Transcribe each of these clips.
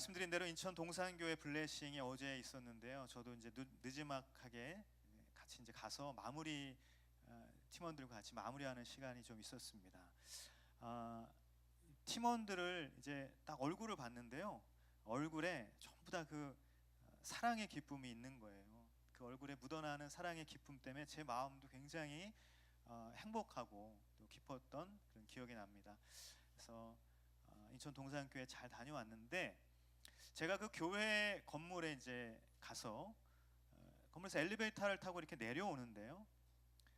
말씀드린 대로 인천 동산교회 블레싱이 어제 있었는데요. 저도 이제 늦지막하게 같이 이제 가서 마무리 팀원들과 같이 마무리하는 시간이 좀 있었습니다. 팀원들을 이제 딱 얼굴을 봤는데요. 얼굴에 전부 다 그 사랑의 기쁨이 있는 거예요. 그 얼굴에 묻어나는 사랑의 기쁨 때문에 제 마음도 굉장히 행복하고 또 기뻤던 그런 기억이 납니다. 그래서 인천 동산교회 잘 다녀왔는데, 제가 그 교회 건물에 이제 가서 건물에서 엘리베이터를 타고 이렇게 내려오는데요,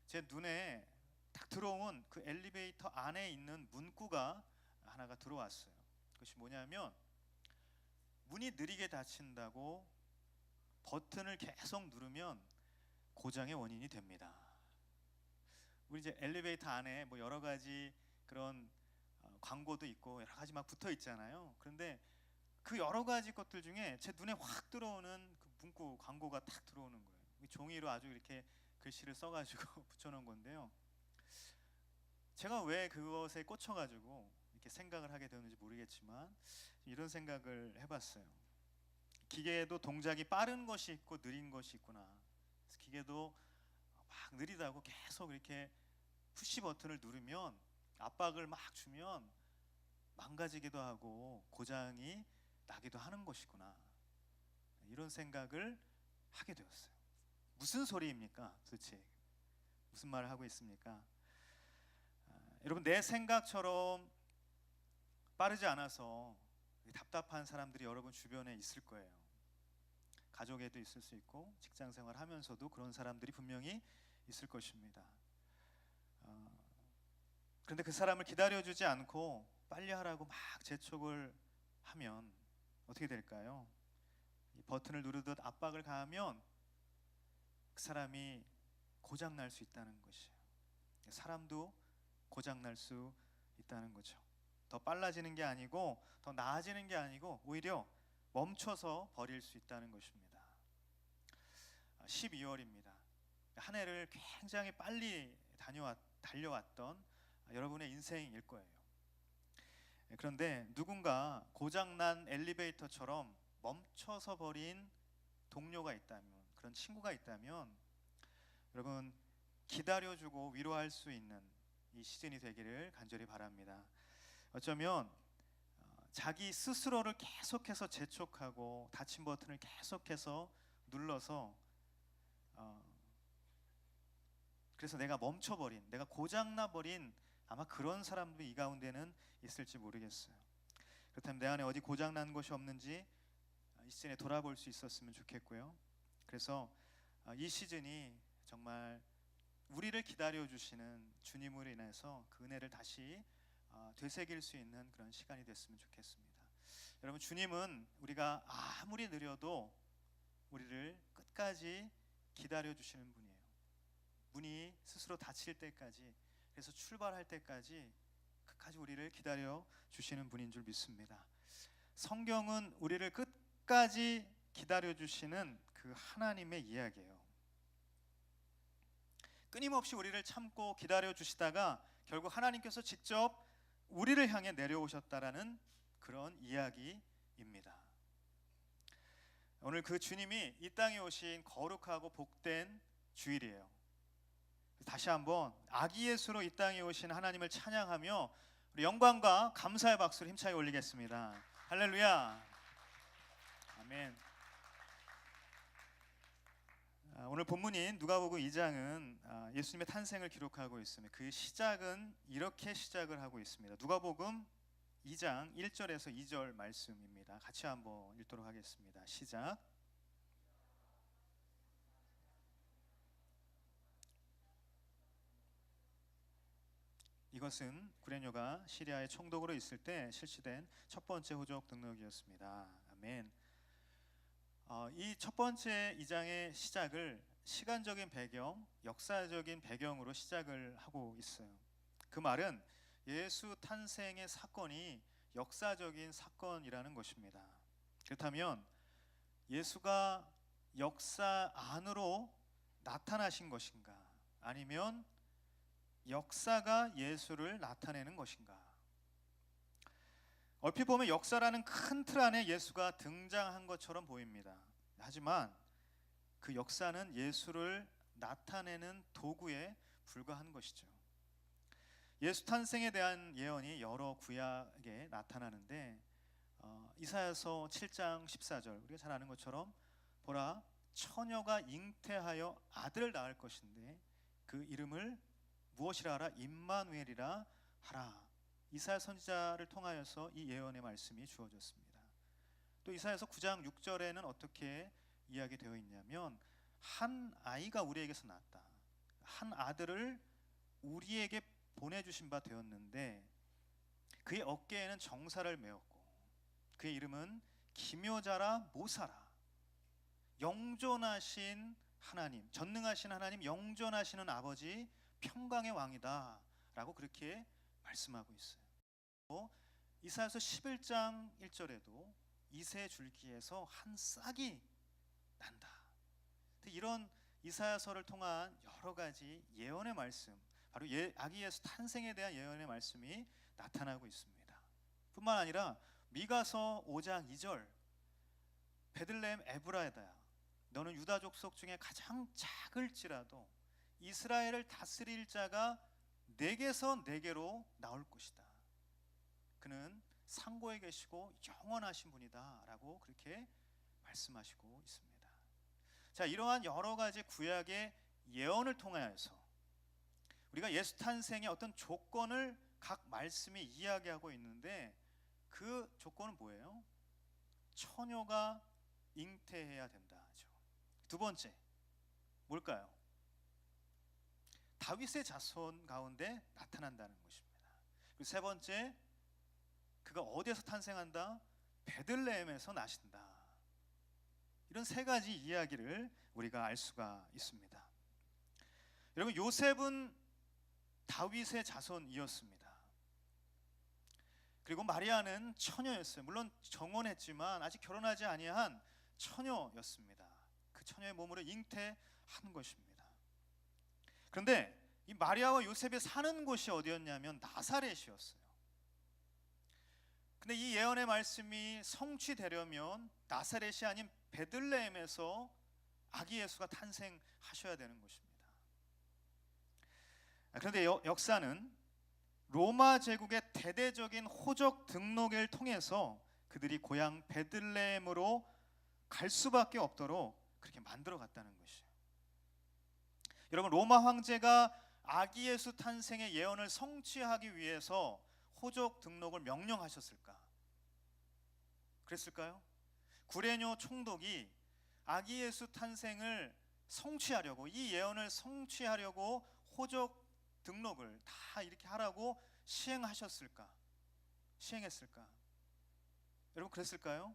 제 눈에 딱 들어온 그 엘리베이터 안에 있는 문구가 하나가 들어왔어요. 그것이 뭐냐면, 문이 느리게 닫힌다고 버튼을 계속 누르면 고장의 원인이 됩니다. 우리 이제 엘리베이터 안에 뭐 여러 가지 그런 광고도 있고 여러 가지 막 붙어 있잖아요. 그런데 그 여러 가지 것들 중에 제 눈에 확 들어오는 그 문구 광고가 딱 들어오는 거예요. 종이로 아주 이렇게 글씨를 써가지고 붙여놓은 건데요. 제가 왜 그것에 꽂혀가지고 이렇게 생각을 하게 되었는지 모르겠지만 이런 생각을 해봤어요. 기계에도 동작이 빠른 것이 있고 느린 것이 있구나. 그래서 기계도 막 느리다고 계속 이렇게 푸시 버튼을 누르면, 압박을 막 주면 망가지기도 하고 고장이 나기도 하는 것이구나, 이런 생각을 하게 되었어요. 무슨 소리입니까? 도대체 무슨 말을 하고 있습니까? 여러분, 내 생각처럼 빠르지 않아서 답답한 사람들이 여러분 주변에 있을 거예요. 가족에도 있을 수 있고 직장 생활하면서도 그런 사람들이 분명히 있을 것입니다. 그런데 그 사람을 기다려주지 않고 빨리 하라고 막 재촉을 하면 어떻게 될까요? 이 버튼을 누르듯 압박을 가하면 그 사람이 고장날 수 있다는 것이에요. 사람도 고장날 수 있다는 거죠. 더 빨라지는 게 아니고 더 나아지는 게 아니고 오히려 멈춰서 버릴 수 있다는 것입니다. 12월입니다. 한 해를 굉장히 빨리 달려왔던 여러분의 인생일 거예요. 그런데 누군가 고장난 엘리베이터처럼 멈춰서 버린 동료가 있다면, 그런 친구가 있다면 여러분, 기다려주고 위로할 수 있는 이 시즌이 되기를 간절히 바랍니다. 어쩌면 자기 스스로를 계속해서 재촉하고 닫힌 버튼을 계속해서 눌러서 그래서 내가 멈춰버린, 내가 고장나버린 아마 그런 사람도 이 가운데는 있을지 모르겠어요. 그렇다면 내 안에 어디 고장난 것이 없는지 이 시즌에 돌아볼 수 있었으면 좋겠고요. 그래서 이 시즌이 정말 우리를 기다려주시는 주님으로 인해서 그 은혜를 다시 되새길 수 있는 그런 시간이 됐으면 좋겠습니다. 여러분, 주님은 우리가 아무리 느려도 우리를 끝까지 기다려주시는 분이에요. 문이 스스로 닫힐 때까지, 그래서 출발할 때까지 끝까지 우리를 기다려 주시는 분인 줄 믿습니다. 성경은 우리를 끝까지 기다려 주시는 그 하나님의 이야기예요. 끊임없이 우리를 참고 기다려 주시다가 결국 하나님께서 직접 우리를 향해 내려오셨다라는 그런 이야기입니다. 오늘 그 주님이 이 땅에 오신 거룩하고 복된 주일이에요. 다시 한번 아기 예수로 이 땅에 오신 하나님을 찬양하며 우리 영광과 감사의 박수를 힘차게 올리겠습니다. 할렐루야. 아멘. 오늘 본문인 누가복음 2장은 예수님의 탄생을 기록하고 있습니다. 그 시작은 이렇게 시작을 하고 있습니다. 누가복음 2장 1절에서 2절 말씀입니다. 같이 한번 읽도록 하겠습니다. 시작. 이것은 구레뇨가 시리아의 총독으로 있을 때 실시된 첫 번째 호적 등록이었습니다. 아멘. 이 첫 번째 2장의 시작을 시간적인 배경, 역사적인 배경으로 시작을 하고 있어요. 그 말은 예수 탄생의 사건이 역사적인 사건이라는 것입니다. 그렇다면 예수가 역사 안으로 나타나신 것인가? 아니면 역사가 예수를 나타내는 것인가? 얼핏 보면 역사라는 큰 틀 안에 예수가 등장한 것처럼 보입니다. 하지만 그 역사는 예수를 나타내는 도구에 불과한 것이죠. 예수 탄생에 대한 예언이 여러 구약에 나타나는데 이사야서 7장 14절, 우리가 잘 아는 것처럼 보라 처녀가 잉태하여 아들을 낳을 것인데 그 이름을 무엇이라 하라? 임마누엘이라 하라. 이사야 선지자를 통하여서 이 예언의 말씀이 주어졌습니다. 또 이사야서 9장 6절에는 어떻게 이야기되어 있냐면 한 아이가 우리에게서 낳았다. 한 아들을 우리에게 보내주신 바 되었는데 그의 어깨에는 정사를 메었고 그의 이름은 기묘자라 모사라. 영존하신 하나님, 전능하신 하나님, 영존하시는 아버지, 평강의 왕이다 라고 그렇게 말씀하고 있어요. 이사야서 11장 1절에도 이새 줄기에서 한 싹이 난다. 이런 이사야서를 통한 여러 가지 예언의 말씀, 바로 아기 예수 탄생에 대한 예언의 말씀이 나타나고 있습니다. 뿐만 아니라 미가서 5장 2절, 베들레헴 에브라이다야, 너는 유다 족속 중에 가장 작을지라도 이스라엘을 다스릴 자가 내게서 내게로 나올 것이다. 그는 상고에 계시고 영원하신 분이다 라고 그렇게 말씀하시고 있습니다. 자, 이러한 여러 가지 구약의 예언을 통하여서 우리가 예수 탄생의 어떤 조건을 각 말씀이 이야기하고 있는데 그 조건은 뭐예요? 처녀가 잉태해야 된다 하죠. 두 번째 뭘까요? 다윗의 자손 가운데 나타난다는 것입니다. 그리고 세 번째, 그가 어디에서 탄생한다? 베들레헴에서 나신다. 이런 세 가지 이야기를 우리가 알 수가 있습니다. 여러분, 요셉은 다윗의 자손이었습니다. 그리고 마리아는 처녀였어요. 물론 정혼했지만 아직 결혼하지 아니한 처녀였습니다. 그 처녀의 몸으로 잉태한 것입니다. 그런데 이 마리아와 요셉이 사는 곳이 어디였냐면 나사렛이었어요. 근데 이 예언의 말씀이 성취되려면 나사렛이 아닌 베들레헴에서 아기 예수가 탄생하셔야 되는 것입니다. 그런데 역사는 로마 제국의 대대적인 호적 등록을 통해서 그들이 고향 베들레헴으로 갈 수밖에 없도록 그렇게 만들어 갔다는 것이에요. 여러분, 로마 황제가 아기 예수 탄생의 예언을 성취하기 위해서 호적 등록을 명령하셨을까? 그랬을까요? 구레뇨 총독이 아기 예수 탄생을 성취하려고, 이 예언을 성취하려고 호적 등록을 다 이렇게 하라고 시행하셨을까? 시행했을까? 여러분, 그랬을까요?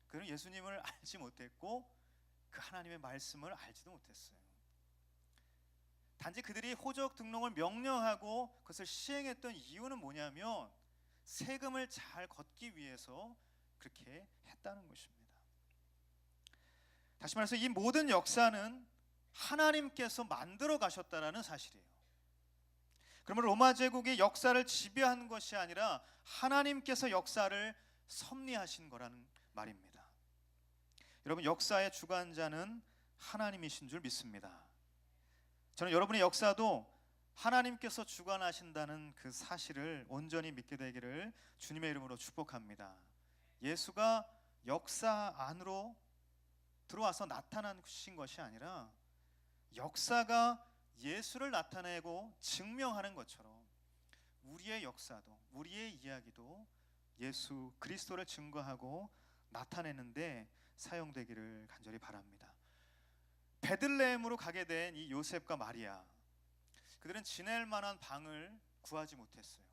그는 예수님을 알지 못했고 그 하나님의 말씀을 알지도 못했어요. 단지 그들이 호적 등록을 명령하고 그것을 시행했던 이유는 뭐냐면 세금을 잘 걷기 위해서 그렇게 했다는 것입니다. 다시 말해서 이 모든 역사는 하나님께서 만들어 가셨다라는 사실이에요. 그러면 로마 제국의 역사를 지배한 것이 아니라 하나님께서 역사를 섭리하신 거라는 말입니다. 여러분, 역사의 주관자는 하나님이신 줄 믿습니다. 저는 여러분의 역사도 하나님께서 주관하신다는 그 사실을 온전히 믿게 되기를 주님의 이름으로 축복합니다. 예수가 역사 안으로 들어와서 나타나신 것이 아니라 역사가 예수를 나타내고 증명하는 것처럼 우리의 역사도, 우리의 이야기도 예수 그리스도를 증거하고 나타내는데 사용되기를 간절히 바랍니다. 베들레헴으로 가게 된 이 요셉과 마리아, 그들은 지낼 만한 방을 구하지 못했어요.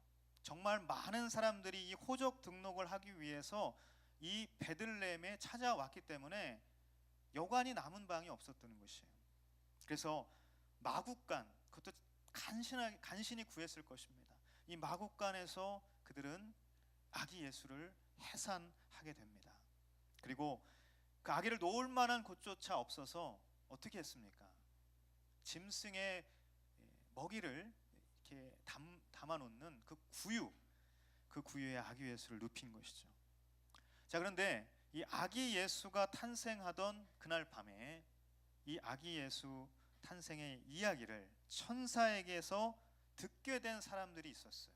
정말 많은 사람들이 이 호적 등록을 하기 위해서 이 베들레헴에 찾아왔기 때문에 여관이 남은 방이 없었던 것이에요. 그래서 마국간, 그것도 간신히 구했을 것입니다. 이 마국간에서 그들은 아기 예수를 해산하게 됩니다. 그리고 그 아기를 놓을 만한 곳조차 없어서 어떻게 했습니까? 짐승의 먹이를 이렇게 담아놓는 그 구유, 그 구유의 아기 예수를 눕힌 것이죠. 자, 그런데 이 아기 예수가 탄생하던 그날 밤에 이 아기 예수 탄생의 이야기를 천사에게서 듣게 된 사람들이 있었어요.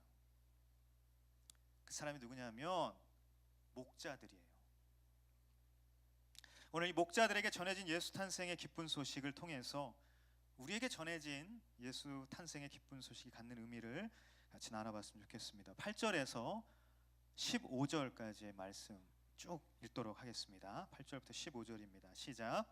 그 사람이 누구냐면 목자들이에요. 오늘 이 목자들에게 전해진 예수 탄생의 기쁜 소식을 통해서 우리에게 전해진 예수 탄생의 기쁜 소식이 갖는 의미를 같이 나눠봤으면 좋겠습니다. 8절에서 15절까지의 말씀 쭉 읽도록 하겠습니다. 8절부터 15절입니다. 시작.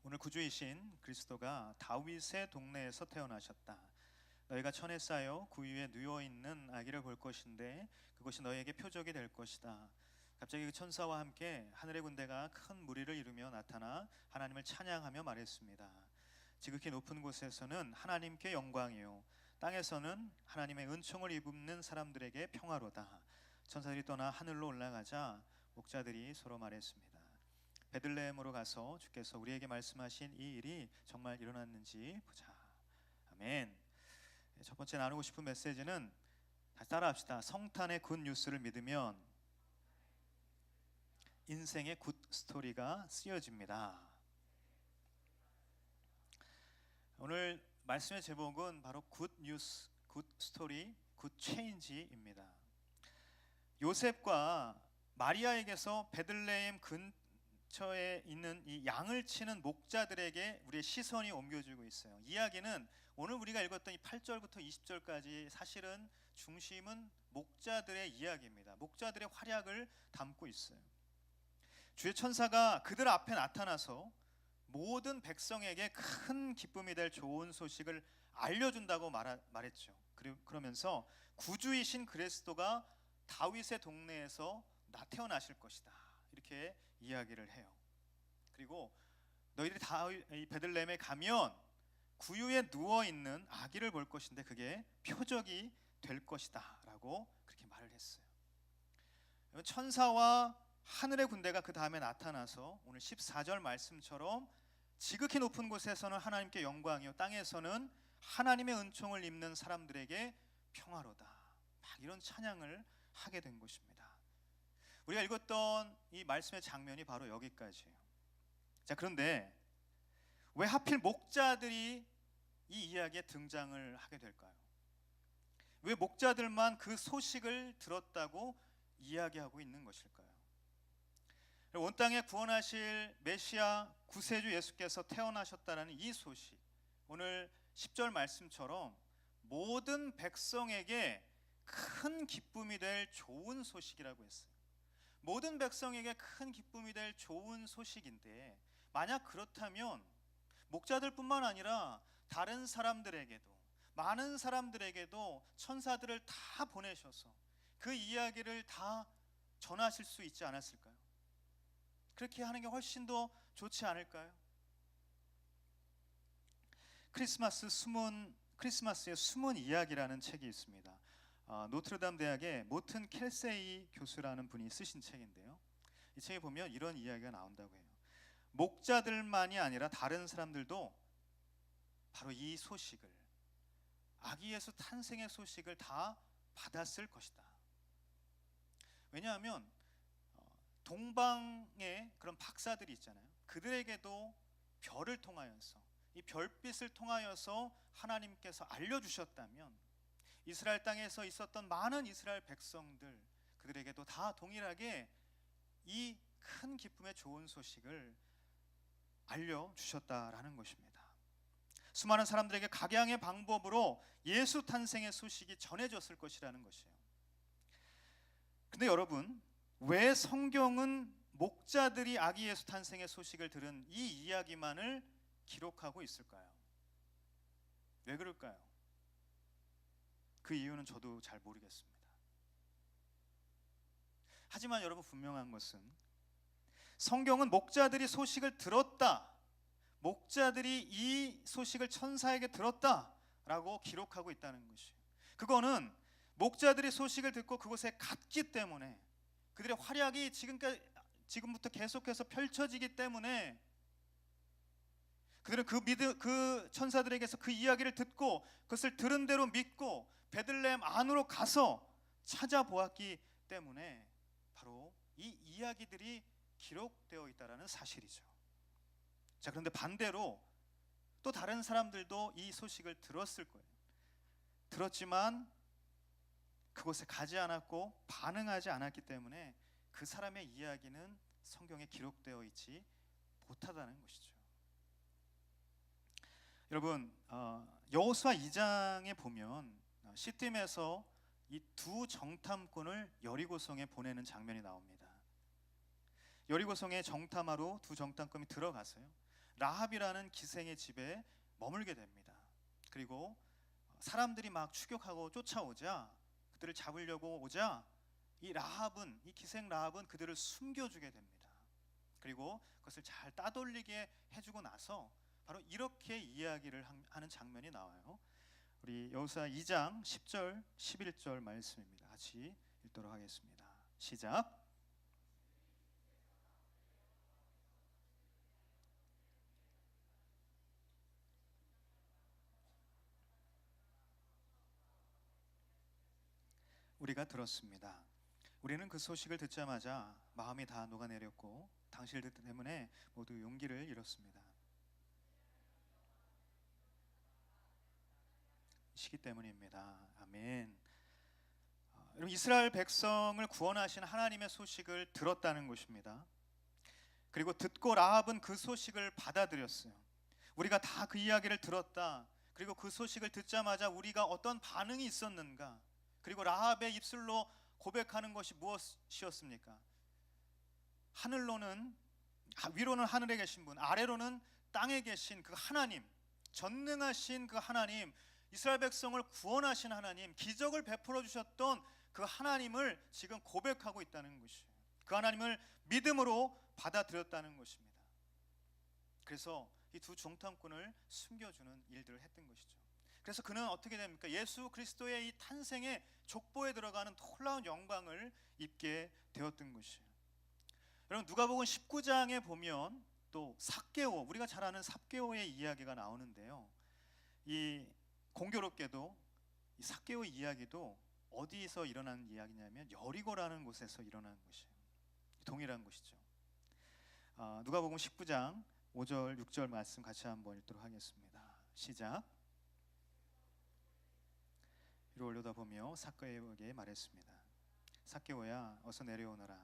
오늘 구주이신 그리스도가 다윗의 동네에서 태어나셨다. 너희가 천에 쌓여 구유에 누워 있는 아기를 볼 것인데 그것이 너희에게 표적이 될 것이다. 갑자기 그 천사와 함께 하늘의 군대가 큰 무리를 이루며 나타나 하나님을 찬양하며 말했습니다. 지극히 높은 곳에서는 하나님께 영광이요, 땅에서는 하나님의 은총을 입는 사람들에게 평화로다. 천사들이 떠나 하늘로 올라가자 목자들이 서로 말했습니다. 베들레헴으로 가서 주께서 우리에게 말씀하신 이 일이 정말 일어났는지 보자. 아멘. 첫 번째 나누고 싶은 메시지는, 다시 따라합시다. 성탄의 굿 뉴스를 믿으면 인생의 굿 스토리가 쓰여집니다. 오늘 말씀의 제목은 바로 굿 뉴스, 굿 스토리, 굿 체인지입니다. 요셉과 마리아에게서 베들레헴 근처에 있는 이 양을 치는 목자들에게 우리의 시선이 옮겨지고 있어요. 이야기는 오늘 우리가 읽었던 이 8절부터 20절까지 사실은 중심은 목자들의 이야기입니다. 목자들의 활약을 담고 있어요. 주의 천사가 그들 앞에 나타나서 모든 백성에게 큰 기쁨이 될 좋은 소식을 알려준다고 말했죠. 그러면서 구주이신 그리스도가 다윗의 동네에서 태어나실 것이다, 이렇게 이야기를 해요. 그리고 너희들이 이 베들레헴에 가면 구유에 누워 있는 아기를 볼 것인데 그게 표적이 될 것이다 라고 그렇게 말을 했어요. 천사와 하늘의 군대가 그 다음에 나타나서 오늘 14절 말씀처럼 지극히 높은 곳에서는 하나님께 영광이요, 땅에서는 하나님의 은총을 입는 사람들에게 평화로다, 막 이런 찬양을 하게 된 것입니다. 우리가 읽었던 이 말씀의 장면이 바로 여기까지예요. 자, 그런데 왜 하필 목자들이 이 이야기에 등장을 하게 될까요? 왜 목자들만 그 소식을 들었다고 이야기하고 있는 것일까요? 온 땅에 구원하실 메시아 구세주 예수께서 태어나셨다는 이 소식, 오늘 10절 말씀처럼 모든 백성에게 큰 기쁨이 될 좋은 소식이라고 했어요. 모든 백성에게 큰 기쁨이 될 좋은 소식인데, 만약 그렇다면 목자들뿐만 아니라 다른 사람들에게도, 많은 사람들에게도 천사들을 다 보내셔서 그 이야기를 다 전하실 수 있지 않았을까요? 그렇게 하는 게 훨씬 더 좋지 않을까요? 크리스마스의 숨은 이야기라는 책이 있습니다. 노트르담 대학의 모튼 켈세이 교수라는 분이 쓰신 책인데요, 이 책에 보면 이런 이야기가 나온다고 해요. 목자들만이 아니라 다른 사람들도 바로 이 소식을, 아기 예수 탄생의 소식을 다 받았을 것이다. 왜냐하면 동방의 그런 박사들이 있잖아요. 그들에게도 별을 통하여서, 이 별빛을 통하여서 하나님께서 알려주셨다면 이스라엘 땅에서 있었던 많은 이스라엘 백성들, 그들에게도 다 동일하게 이 큰 기쁨의 좋은 소식을 알려주셨다라는 것입니다. 수많은 사람들에게 각양의 방법으로 예수 탄생의 소식이 전해졌을 것이라는 것이에요. 근데 여러분, 왜 성경은 목자들이 아기 예수 탄생의 소식을 들은 이 이야기만을 기록하고 있을까요? 왜 그럴까요? 그 이유는 저도 잘 모르겠습니다. 하지만 여러분, 분명한 것은 성경은 목자들이 소식을 들었다, 목자들이 이 소식을 천사에게 들었다라고 기록하고 있다는 것이에요. 그거는 목자들이 소식을 듣고 그곳에 갔기 때문에, 그들의 활약이 지금부터 계속해서 펼쳐지기 때문에 그들은 그 천사들에게서 그 이야기를 듣고 그것을 들은 대로 믿고 베들레헴 안으로 가서 찾아보았기 때문에 바로 이 이야기들이 기록되어 있다라는 사실이죠. 자, 그런데 반대로 또 다른 사람들도 이 소식을 들었을 거예요. 들었지만 그곳에 가지 않았고 반응하지 않았기 때문에 그 사람의 이야기는 성경에 기록되어 있지 못하다는 것이죠. 여러분, 여호수아 2장에 보면 시팀에서 이 두 정탐꾼을 여리고성에 보내는 장면이 나옵니다. 여리고성에 정탐하러 두 정탐꾼이 들어가서요, 라합이라는 기생의 집에 머물게 됩니다. 그리고 사람들이 막 추격하고 쫓아오자, 그들을 잡으려고 오자 이 기생 라합은 그들을 숨겨주게 됩니다. 그리고 그것을 잘 따돌리게 해주고 나서 바로 이렇게 이야기를 하는 장면이 나와요. 우리 여호수아 2장 10절 11절 말씀입니다. 같이 읽도록 하겠습니다. 시작. 우리가 들었습니다. 우리는 그 소식을 듣자마자 마음이 다 녹아내렸고 당신들 때문에 모두 용기를 잃었습니다. 시기 때문입니다. 아멘. 여러분, 이스라엘 백성을 구원하신 하나님의 소식을 들었다는 것입니다. 그리고 듣고 라합은 그 소식을 받아들였어요. 우리가 다 그 이야기를 들었다. 그리고 그 소식을 듣자마자 우리가 어떤 반응이 있었는가? 그리고 라합의 입술로 고백하는 것이 무엇이었습니까? 위로는 하늘에 계신 분, 아래로는 땅에 계신 그 하나님, 전능하신 그 하나님, 이스라엘 백성을 구원하신 하나님, 기적을 베풀어 주셨던 그 하나님을 지금 고백하고 있다는 것이에요. 그 하나님을 믿음으로 받아들였다는 것입니다. 그래서 이 두 정탐꾼을 숨겨주는 일들을 했던 것이죠. 그래서 그는 어떻게 됩니까? 예수 그리스도의 이 탄생의 족보에 들어가는 놀라운 영광을 입게 되었던 것이에요. 여러분, 누가복음 19장에 보면 또 삭개오, 우리가 잘 아는 삭개오의 이야기가 나오는데요, 이 공교롭게도 이 삭개오 이야기도 어디서 일어난 이야기냐면 여리고라는 곳에서 일어난 것이에요. 동일한 곳이죠. 누가복음 19장 5절 6절 말씀 같이 한번 읽도록 하겠습니다. 시작. 위로 올려다보며 삭개오에게 말했습니다. 삭개오야, 어서 내려오너라.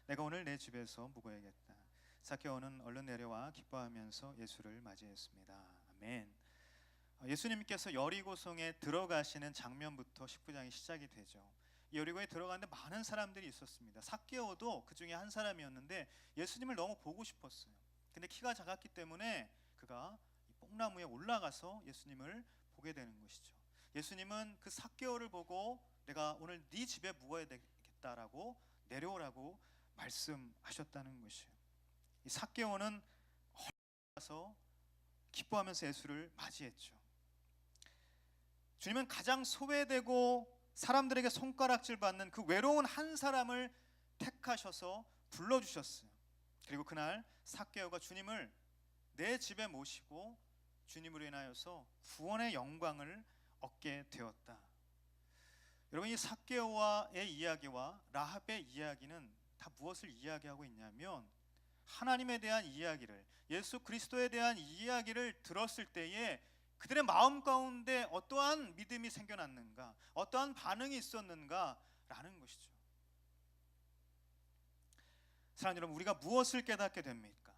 내가 오늘 내 집에서 묵어야겠다. 삭개오는 얼른 내려와 기뻐하면서 예수를 맞이했습니다. 아멘. 예수님께서 여리고성에 들어가시는 장면부터 19장이 시작이 되죠. 여리고에 들어가는데 많은 사람들이 있었습니다. 삭개오도 그 중에 한 사람이었는데 예수님을 너무 보고 싶었어요. 근데 키가 작았기 때문에 그가 뽕나무에 올라가서 예수님을 보게 되는 것이죠. 예수님은 그 삭개오를 보고 내가 오늘 네 집에 묵어야 되겠다라고 내려오라고 말씀하셨다는 것이에요. 이 삭개오는 올라가서 기뻐하면서 예수를 맞이했죠. 주님은 가장 소외되고 사람들에게 손가락질 받는 그 외로운 한 사람을 택하셔서 불러주셨어요. 그리고 그날 삭개오가 주님을 내 집에 모시고 주님으로 인하여서 구원의 영광을 얻게 되었다. 여러분, 이 삭개오의 이야기와 라합의 이야기는 다 무엇을 이야기하고 있냐면 하나님에 대한 이야기를, 예수 그리스도에 대한 이야기를 들었을 때에 그들의 마음 가운데 어떠한 믿음이 생겨났는가, 어떠한 반응이 있었는가라는 것이죠. 사랑하는 여러분, 우리가 무엇을 깨닫게 됩니까?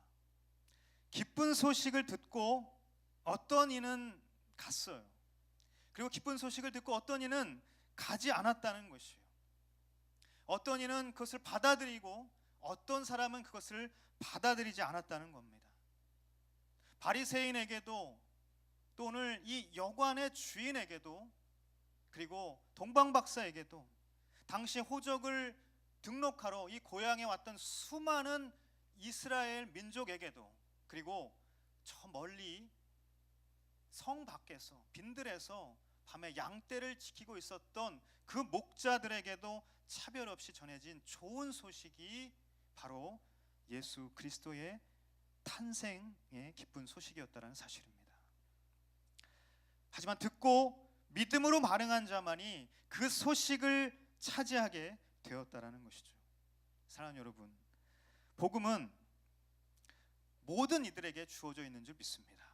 기쁜 소식을 듣고 어떤 이는 갔어요. 그리고 기쁜 소식을 듣고 어떤 이는 가지 않았다는 것이에요. 어떤 이는 그것을 받아들이고 어떤 사람은 그것을 받아들이지 않았다는 겁니다. 바리새인에게도, 또 오늘 이 여관의 주인에게도, 그리고 동방박사에게도, 당시 호적을 등록하러 이 고향에 왔던 수많은 이스라엘 민족에게도, 그리고 저 멀리 성 밖에서 빈들에서 밤에 양떼를 지키고 있었던 그 목자들에게도 차별 없이 전해진 좋은 소식이 바로 예수 그리스도의 탄생의 기쁜 소식이었다는 사실입니다. 하지만 듣고 믿음으로 반응한 자만이 그 소식을 차지하게 되었다라는 것이죠. 사랑하는 여러분, 복음은 모든 이들에게 주어져 있는 줄 믿습니다.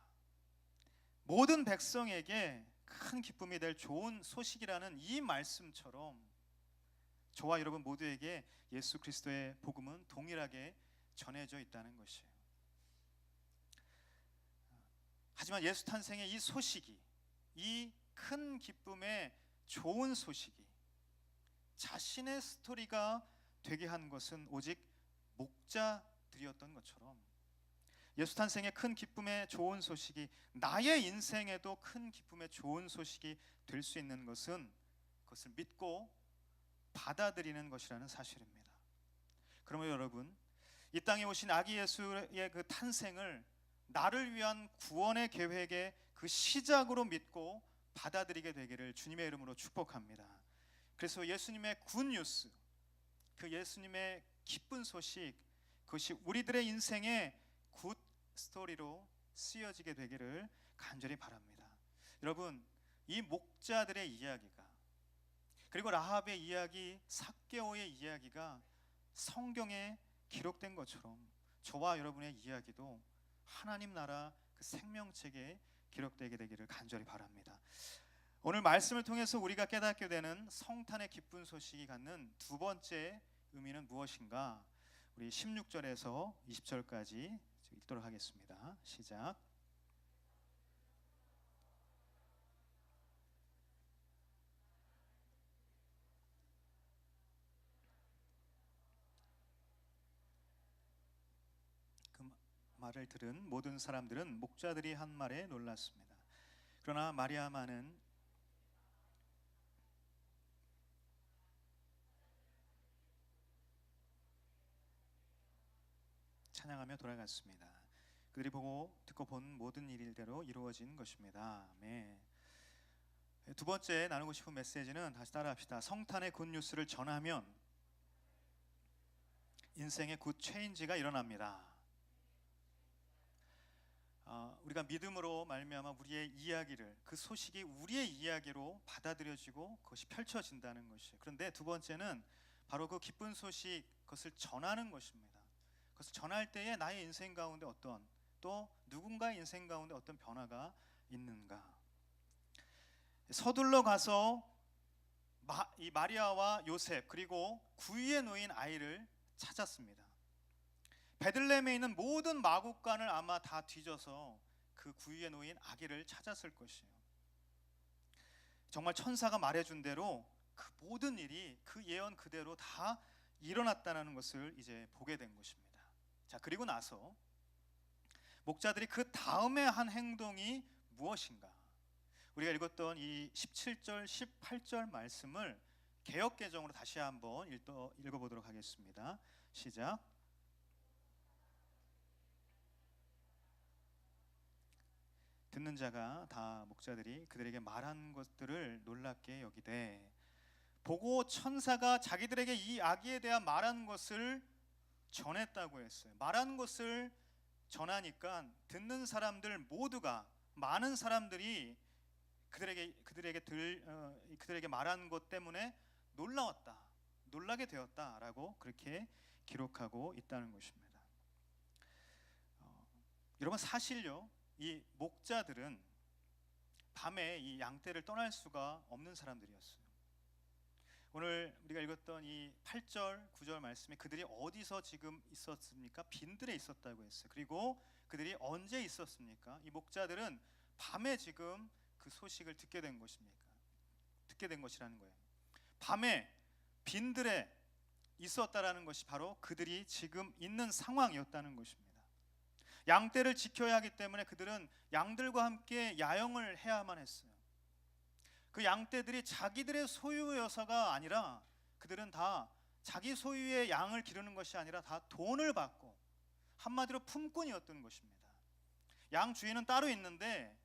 모든 백성에게 큰 기쁨이 될 좋은 소식이라는 이 말씀처럼 저와 여러분 모두에게 예수 그리스도의 복음은 동일하게 전해져 있다는 것이에요. 하지만 예수 탄생의 이 소식이, 이 큰 기쁨의 좋은 소식이 자신의 스토리가 되게 한 것은 오직 목자들이었던 것처럼 예수 탄생의 큰 기쁨의 좋은 소식이 나의 인생에도 큰 기쁨의 좋은 소식이 될 수 있는 것은 그것을 믿고 받아들이는 것이라는 사실입니다. 그러면 여러분, 이 땅에 오신 아기 예수의 그 탄생을 나를 위한 구원의 계획의 그 시작으로 믿고 받아들이게 되기를 주님의 이름으로 축복합니다. 그래서 예수님의 굿뉴스, 그 예수님의 기쁜 소식, 그것이 우리들의 인생의 굿 스토리로 쓰여지게 되기를 간절히 바랍니다. 여러분, 이 목자들의 이야기가, 그리고 라합의 이야기, 삭개오의 이야기가 성경에 기록된 것처럼 저와 여러분의 이야기도 하나님 나라 그 생명책에 기록되게 되기를 간절히 바랍니다. 오늘 말씀을 통해서 우리가 깨닫게 되는 성탄의 기쁜 소식이 갖는 두 번째 의미는 무엇인가? 우리 16절에서 20절까지 읽도록 하겠습니다. 시작. 그 말을 들은 모든 사람들은 목자들이 한 말에 놀랐습니다. 그러나 마리아만은 찬양하며 돌아갔습니다. 그들이 보고 듣고 본 모든 일대로 이루어진 것입니다. 아멘. 두 번째 나누고 싶은 메시지는 다시 따라합시다. 성탄의 굿뉴스를 전하면 인생의 굿 체인지가 일어납니다. 우리가 믿음으로 말미암아 우리의 이야기를, 그 소식이 우리의 이야기로 받아들여지고 그것이 펼쳐진다는 것이에요. 그런데 두 번째는 바로 그 기쁜 소식, 그것을 전하는 것입니다. 그것을 전할 때에 나의 인생 가운데 어떤, 또 누군가의 인생 가운데 어떤 변화가 있는가. 서둘러 가서 이 마리아와 요셉 그리고 구유에 놓인 아이를 찾았습니다. 베들레헴에 있는 모든 마국간을 아마 다 뒤져서 그 구유에 놓인 아기를 찾았을 것이에요. 정말 천사가 말해준 대로 그 모든 일이 그 예언 그대로 다 일어났다는 것을 이제 보게 된 것입니다. 자, 그리고 나서 목자들이 그 다음에 한 행동이 무엇인가? 우리가 읽었던 이 17절, 18절 말씀을 개역개정으로 다시 한번 읽어보도록 하겠습니다. 시작. 듣는 자가 다 목자들이 그들에게 말한 것들을 놀랍게 여기되 보고 천사가 자기들에게 이 아기에 대한 말한 것을 전했다고 했어요. 말한 것을 전하니까 듣는 사람들 모두가, 많은 사람들이 그들에게 말한 것 때문에 놀라웠다, 놀라게 되었다라고 그렇게 기록하고 있다는 것입니다. 여러분, 사실요, 이 목자들은 밤에 이 양떼를 떠날 수가 없는 사람들이었어요. 오늘 우리가 읽었던 이 8절, 9절 말씀에 그들이 어디서 지금 있었습니까? 빈들에 있었다고 했어요. 그리고 그들이 언제 있었습니까? 이 목자들은 밤에 지금 그 소식을 듣게 된 것입니까? 듣게 된 것이라는 거예요. 밤에 빈들에 있었다라는 것이 바로 그들이 지금 있는 상황이었다는 것입니다. 양떼를 지켜야 하기 때문에 그들은 양들과 함께 야영을 해야만 했어요. 그 양떼들이 자기들의 소유여서가 아니라 그들은 다 자기 소유의 양을 기르는 것이 아니라 다 돈을 받고 한마디로 품꾼이었던 것입니다. 양 주인은 따로 있는데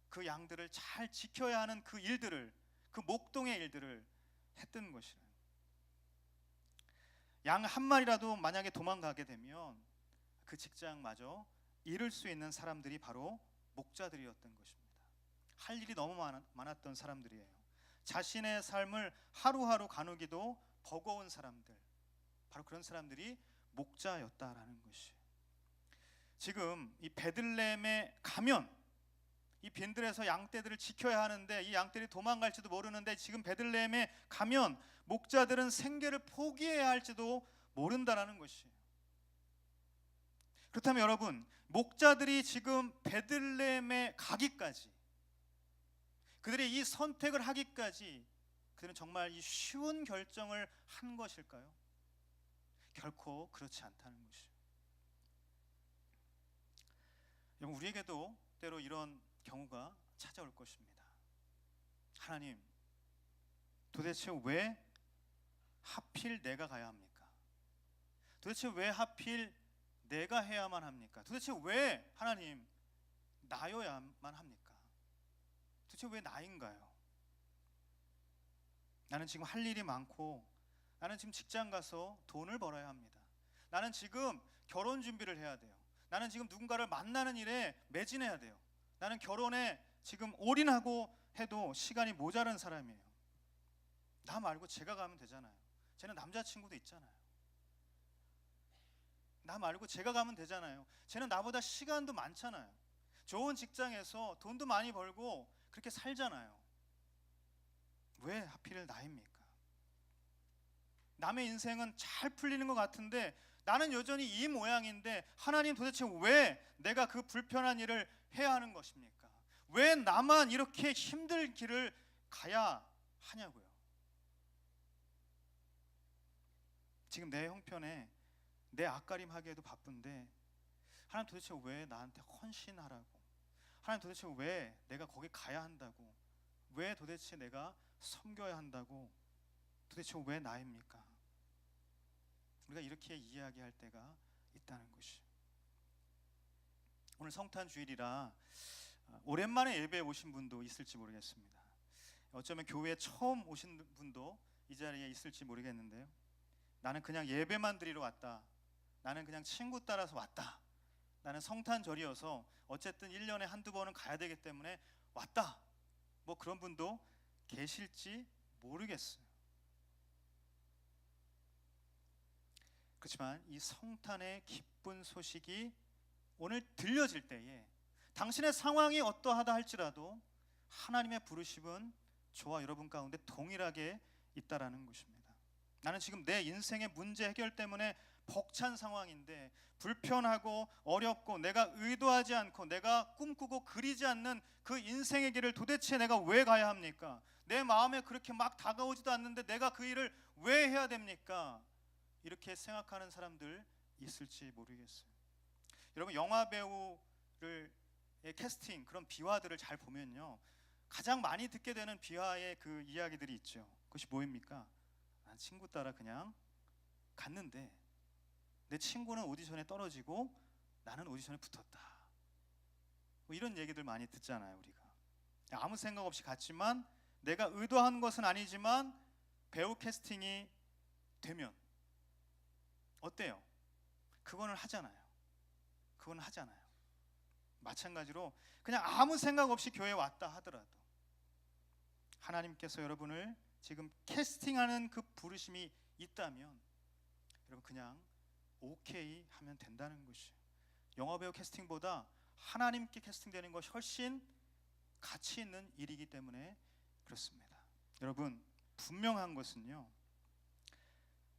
그 양들을 잘 지켜야 하는 그 일들을, 그 목동의 일들을 했던 것이라. 양 한 마리라도 만약에 도망가게 되면 그 직장마저 잃을 수 있는 사람들이 바로 목자들이었던 것입니다. 할 일이 너무 많았던 사람들이에요. 자신의 삶을 하루하루 가누기도 버거운 사람들, 바로 그런 사람들이 목자였다라는 것이. 지금 이 베들레헴에 가면 이 빈들에서 양떼들을 지켜야 하는데 이 양떼들이 도망갈지도 모르는데, 지금 베들레헴에 가면 목자들은 생계를 포기해야 할지도 모른다라는 것이에요. 그렇다면 여러분, 목자들이 지금 베들레헴에 가기까지, 그들이 이 선택을 하기까지 그들은 정말 이 쉬운 결정을 한 것일까요? 결코 그렇지 않다는 것이에요. 우리에게도 때로 이런 경우가 찾아올 것입니다. 하나님, 도대체 왜 하필 내가 가야 합니까? 도대체 왜 하필 내가 해야만 합니까? 도대체 왜 하나님 나여야만 합니까? 도대체 왜 나인가요? 나는 지금 할 일이 많고, 나는 지금 직장 가서 돈을 벌어야 합니다. 나는 지금 결혼 준비를 해야 돼요. 나는 지금 누군가를 만나는 일에 매진해야 돼요. 나는 결혼에 지금 올인하고 해도 시간이 모자란 사람이에요. 나 말고 제가 가면 되잖아요. 쟤는 남자친구도 있잖아요. 나 말고 제가 가면 되잖아요. 쟤는 나보다 시간도 많잖아요. 좋은 직장에서 돈도 많이 벌고 그렇게 살잖아요. 왜 하필 나입니까? 남의 인생은 잘 풀리는 것 같은데 나는 여전히 이 모양인데, 하나님 도대체 왜 내가 그 불편한 일을 해야 하는 것입니까? 왜 나만 이렇게 힘들 길을 가야 하냐고요. 지금 내 형편에 내 앞가림 하기에도 바쁜데, 하나님 도대체 왜 나한테 헌신하라고, 하나님 도대체 왜 내가 거기 가야 한다고, 왜 도대체 내가 섬겨야 한다고, 도대체 왜 나입니까? 우리가 이렇게 이야기할 때가 있다는 것이. 오늘 성탄 주일이라 오랜만에 예배에 오신 분도 있을지 모르겠습니다. 어쩌면 교회에 처음 오신 분도 이 자리에 있을지 모르겠는데요, 나는 그냥 예배만 드리러 왔다, 나는 그냥 친구 따라서 왔다, 나는 성탄절이어서 어쨌든 1년에 한두 번은 가야 되기 때문에 왔다, 뭐 그런 분도 계실지 모르겠어요. 그렇지만 이 성탄의 기쁜 소식이 오늘 들려질 때에 당신의 상황이 어떠하다 할지라도 하나님의 부르심은 저와 여러분 가운데 동일하게 있다라는 것입니다. 나는 지금 내 인생의 문제 해결 때문에 벅찬 상황인데, 불편하고 어렵고 내가 의도하지 않고 내가 꿈꾸고 그리지 않는 그 인생의 길을 도대체 내가 왜 가야 합니까? 내 마음에 그렇게 막 다가오지도 않는데 내가 그 일을 왜 해야 됩니까? 이렇게 생각하는 사람들 있을지 모르겠어요. 여러분, 영화 배우를 캐스팅, 그런 비화들을 잘 보면요, 가장 많이 듣게 되는 비화의 그 이야기들이 있죠. 그것이 뭐입니까? 난 친구 따라 그냥 갔는데 내 친구는 오디션에 떨어지고 나는 오디션에 붙었다, 뭐 이런 얘기들 많이 듣잖아요. 우리가 아무 생각 없이 갔지만, 내가 의도한 것은 아니지만 배우 캐스팅이 되면 어때요? 그거는 하잖아요. 그건 하잖아요. 마찬가지로 그냥 아무 생각 없이 교회에 왔다 하더라도 하나님께서 여러분을 지금 캐스팅하는 그 부르심이 있다면 여러분 그냥 오케이 하면 된다는 것이에요. 영화배우 캐스팅보다 하나님께 캐스팅되는 것이 훨씬 가치 있는 일이기 때문에 그렇습니다. 여러분, 분명한 것은요,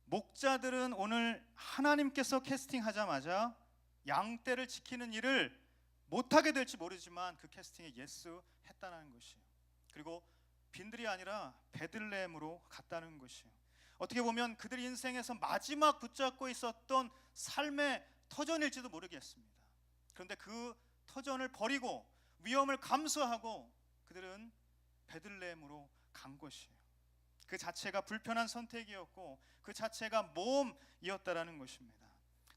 목자들은 오늘 하나님께서 캐스팅하자마자 양떼를 지키는 일을 못하게 될지 모르지만 그 캐스팅에 예스 했다는 것이에요. 그리고 빈들이 아니라 베들레헴으로 갔다는 것이에요. 어떻게 보면 그들 인생에서 마지막 붙잡고 있었던 삶의 터전일지도 모르겠습니다. 그런데 그 터전을 버리고 위험을 감수하고 그들은 베들레헴으로 간 것이에요. 그 자체가 불편한 선택이었고 그 자체가 모험이었다라는 것입니다.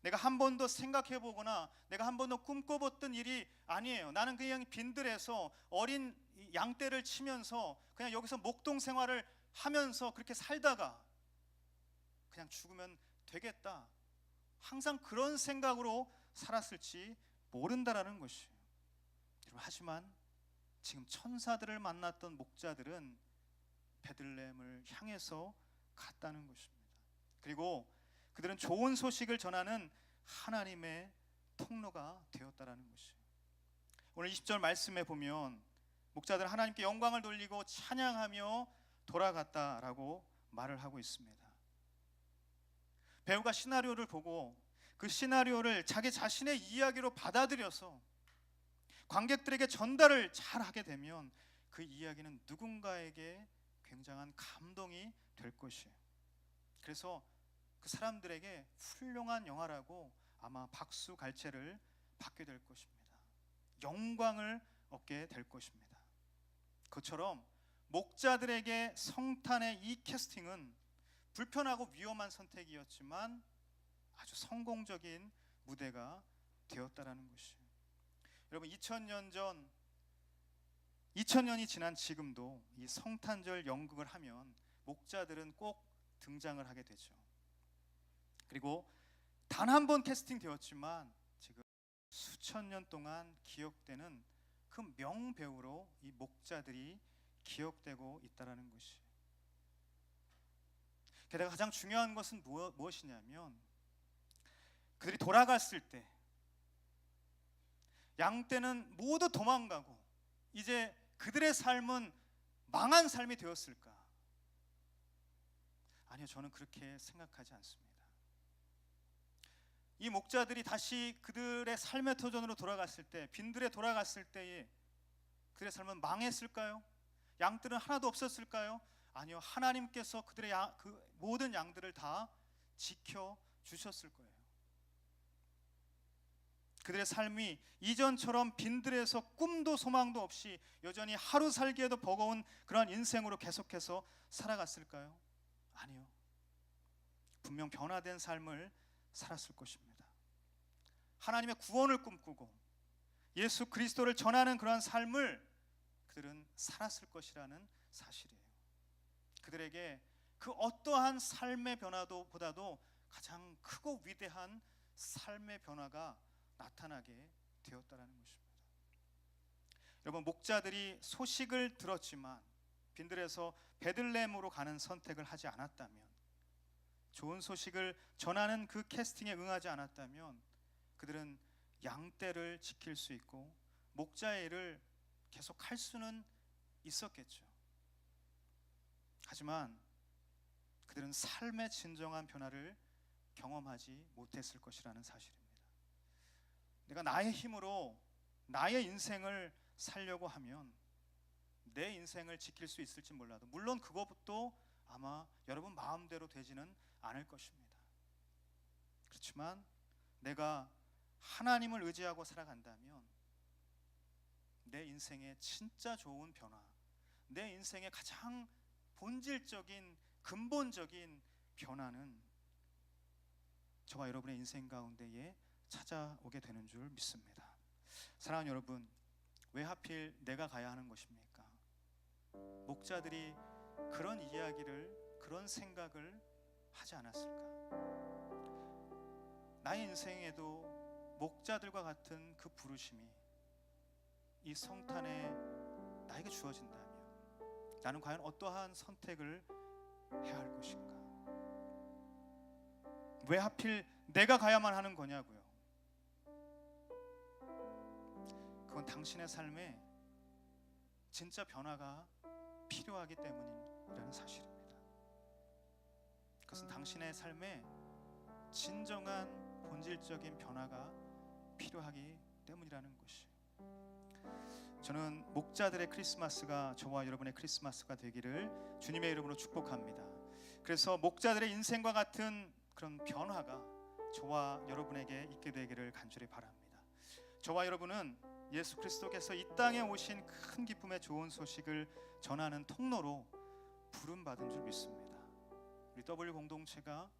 내가 한 번도 생각해 보거나 내가 한 번도 꿈꿔봤던 일이 아니에요. 나는 그냥 빈들에서 어린 양떼를 치면서 그냥 여기서 목동 생활을 하면서 그렇게 살다가 그냥 죽으면 되겠다, 항상 그런 생각으로 살았을지 모른다라는 것이에요. 하지만 지금 천사들을 만났던 목자들은 베들레헴을 향해서 갔다는 것입니다. 그리고 그들은 좋은 소식을 전하는 하나님의 통로가 되었다라는 것이에요. 오늘 20절 말씀에 보면 목자들은 하나님께 영광을 돌리고 찬양하며 돌아갔다라고 말을 하고 있습니다. 배우가 시나리오를 보고 그 시나리오를 자기 자신의 이야기로 받아들여서 관객들에게 전달을 잘 하게 되면 그 이야기는 누군가에게 굉장한 감동이 될 것이에요. 그래서 그 사람들에게 훌륭한 영화라고 아마 박수 갈채를 받게 될 것입니다. 영광을 얻게 될 것입니다. 그처럼 목자들에게 성탄의 이 캐스팅은 불편하고 위험한 선택이었지만 아주 성공적인 무대가 되었다라는 것이에요. 여러분, 2000년이 지난 지금도 이 성탄절 연극을 하면 목자들은 꼭 등장을 하게 되죠. 그리고 단 한 번 캐스팅 되었지만 지금 수천 년 동안 기억되는 그 명배우로 이 목자들이 기억되고 있다라는 것이. 게다가 가장 중요한 것은 무엇이냐면 그들이 돌아갔을 때 양떼는 모두 도망가고 이제 그들의 삶은 망한 삶이 되었을까? 아니요, 저는 그렇게 생각하지 않습니다. 이 목자들이 다시 그들의 삶의 터전으로 돌아갔을 때, 빈들에 돌아갔을 때에 그들의 삶은 망했을까요? 양들은 하나도 없었을까요? 아니요, 하나님께서 그들의 그 모든 양들을 다 지켜주셨을 거예요. 그들의 삶이 이전처럼 빈들에서 꿈도 소망도 없이 여전히 하루 살기에도 버거운 그러한 인생으로 계속해서 살아갔을까요? 아니요, 분명 변화된 삶을 살았을 것입니다. 하나님의 구원을 꿈꾸고 예수 그리스도를 전하는 그러한 삶을 그들은 살았을 것이라는 사실이에요. 그들에게 그 어떠한 삶의 변화보다도 가장 크고 위대한 삶의 변화가 나타나게 되었다라는 것입니다. 여러분, 목자들이 소식을 들었지만 빈들에서 베들레헴으로 가는 선택을 하지 않았다면, 좋은 소식을 전하는 그 캐스팅에 응하지 않았다면 그들은 양떼를 지킬 수 있고 목자의 일을 계속 할 수는 있었겠죠. 하지만 그들은 삶의 진정한 변화를 경험하지 못했을 것이라는 사실입니다. 내가 나의 힘으로 나의 인생을 살려고 하면 내 인생을 지킬 수 있을지 몰라도, 물론 그것도 아마 여러분 마음대로 되지는 않을 것입니다. 그렇지만 내가 하나님을 의지하고 살아간다면 내 인생의 진짜 좋은 변화, 내 인생의 가장 본질적인 근본적인 변화는 저와 여러분의 인생 가운데에 찾아오게 되는 줄 믿습니다. 사랑하는 여러분, 왜 하필 내가 가야 하는 것입니까? 목자들이 그런 이야기를, 그런 생각을 하지 않았을까? 나의 인생에도 목자들과 같은 그 부르심이 이 성탄에 나에게 주어진다면 나는 과연 어떠한 선택을 해야 할 것인가? 왜 하필 내가 가야만 하는 거냐고요? 그건 당신의 삶에 진짜 변화가 필요하기 때문이라는 사실입니다. 그것은 당신의 삶에 진정한 본질적인 변화가 필요하기 때문이라는 것이. 저는 목자들의 크리스마스가 저와 여러분의 크리스마스가 되기를 주님의 이름으로 축복합니다. 그래서 목자들의 인생과 같은 그런 변화가 저와 여러분에게 있게 되기를 간절히 바랍니다. 저와 여러분은 예수 그리스도께서 이 땅에 오신 큰 기쁨의 좋은 소식을 전하는 통로로 부름받은 줄 믿습니다. 우리 W 공동체가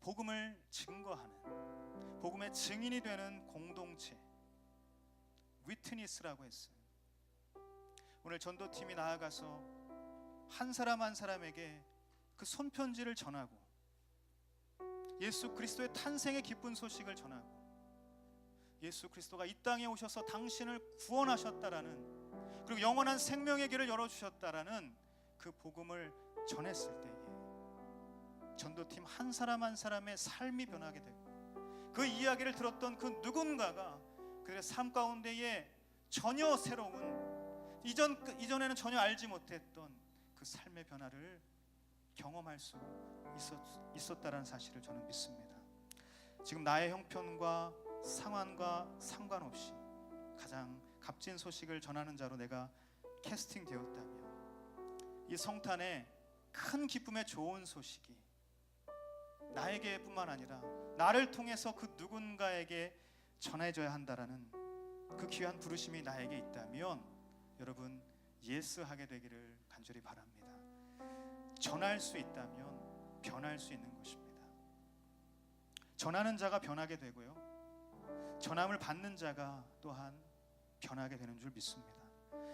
복음을 증거하는, 복음의 증인이 되는 공동체, 위트니스라고 했어요. 오늘 전도팀이 나아가서 한 사람 한 사람에게 그 손편지를 전하고 예수 그리스도의 탄생의 기쁜 소식을 전하고 예수 그리스도가 이 땅에 오셔서 당신을 구원하셨다라는, 그리고 영원한 생명의 길을 열어주셨다라는 그 복음을 전했을 때에 전도팀 한 사람 한 사람의 삶이 변하게 되고 그 이야기를 들었던 그 누군가가 그들의 삶 가운데에 전혀 새로운, 이전에는 전혀 알지 못했던 그 삶의 변화를 경험할 수 있었다라는 사실을 저는 믿습니다. 지금 나의 형편과 상황과 상관없이 가장 값진 소식을 전하는 자로 내가 캐스팅 되었다면 이 성탄에 큰 기쁨의 좋은 소식이 나에게뿐만 아니라 나를 통해서 그 누군가에게 전해져야 한다라는 그 귀한 부르심이 나에게 있다면 여러분 예스 하게 되기를 간절히 바랍니다. 전할 수 있다면 변할 수 있는 것입니다. 전하는 자가 변하게 되고요, 전함을 받는 자가 또한 변하게 되는 줄 믿습니다.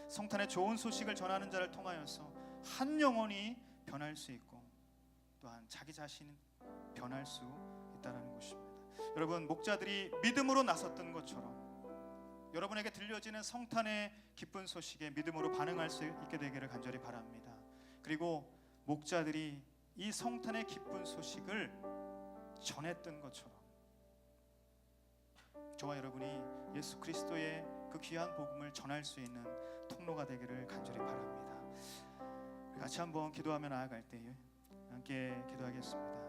성탄의 좋은 소식을 전하는 자를 통하여서 한 영혼이 변할 수 있고 또한 자기 자신이 변할 수 있다는 것입니다. 여러분, 목자들이 믿음으로 나섰던 것처럼 여러분에게 들려지는 성탄의 기쁜 소식에 믿음으로 반응할 수 있게 되기를 간절히 바랍니다. 그리고 목자들이 이 성탄의 기쁜 소식을 전했던 것처럼 저와 여러분이 예수 그리스도의 그 귀한 복음을 전할 수 있는 통로가 되기를 간절히 바랍니다. 우리 같이 한번 기도하며 나아갈 때에 함께 기도하겠습니다.